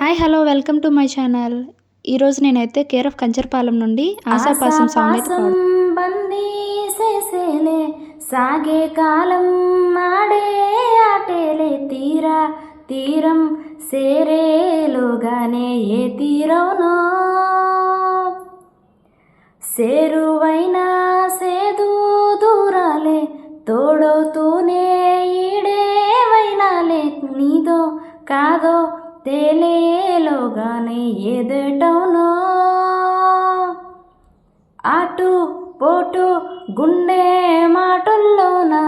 Hi hello welcome to my channel. ఈరోజు నేనైతే care of Kancharapalem నుండి ఆశాపాసం సాంగ్ అయితే ఆశాపాసం బందీ చేసేలే సాగే కాలం ఆడే ఆటేలే తీరం సేరేలోగానే ఏ తీరవునో సేరువైనా సేదు దూరాలే తోడవుతూనే ఈడేవైనాలే నీదో కాదో తేలేలోగానే ఏదేటవునో అటు పోటు గుండె మాటల్లోనా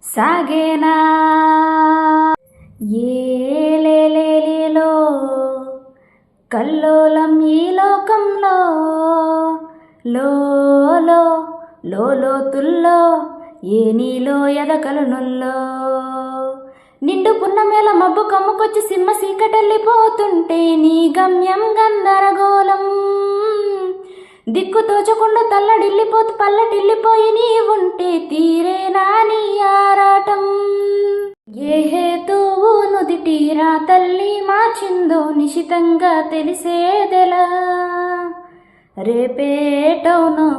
సాగేనా ఏలేలేలో కల్లోలం ఈ లోకంలో లోలో లోతుల్లో ఏ నీలో ఎదకలునుల్లో నిండు పున్నమేల మబ్బు కమ్ముకొచ్చి సింహ సీకటెళ్ళిపోతుంటే నీ గమ్యం గందరగోళం దిక్కు తోచకుండా తల్లడిల్లిపోతూ పల్లటిల్లిపోయి నీ ఉంటే తీరేనా నీ ఆరాటం ఏ హేతువు నుదిటీరా తల్లి మార్చిందో నిశితంగా తెలిసేదెలా రేపేటవునో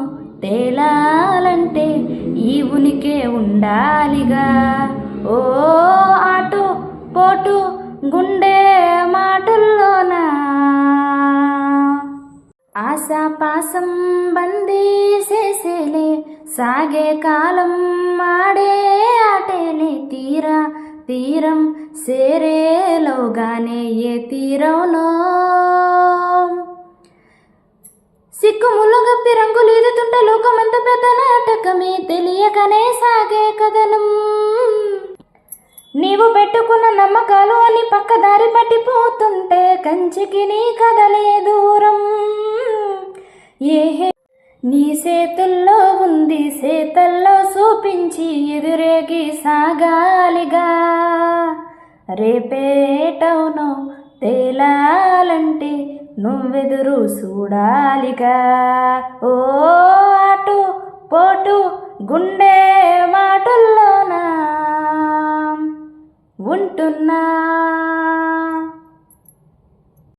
తేలాలంటే ఈ ఉనికే ఉండాలిగా ఓ ఆటు పోటు గుండె మాటల్లోనా ఆశాపాసం బందీ చేసేలే సాగే కాలం ఆడే ఆటేలే తీరం సేరేలోగానే ఏ తీరవునో సిక్కుముళ్ళ గప్పి రంగులు ఈదుతుంటే లోకమంత పెద్ద నాటకమే తెలియకనే సాగే కథనం నీవు పెట్టుకున్న నమ్మకాలు అని పక్క దారి పట్టిపోతుంటే కంచికి నీ కదలే దూరం ఏహే నీ చేతుల్లో ఉంది చేతల్లో చూపించి ఎదురేగి సాగాలిగా రేపేటవునో తేలాలంటే నువ్వెదురు చూడాలిగా ఓ అటు పోటు గుండె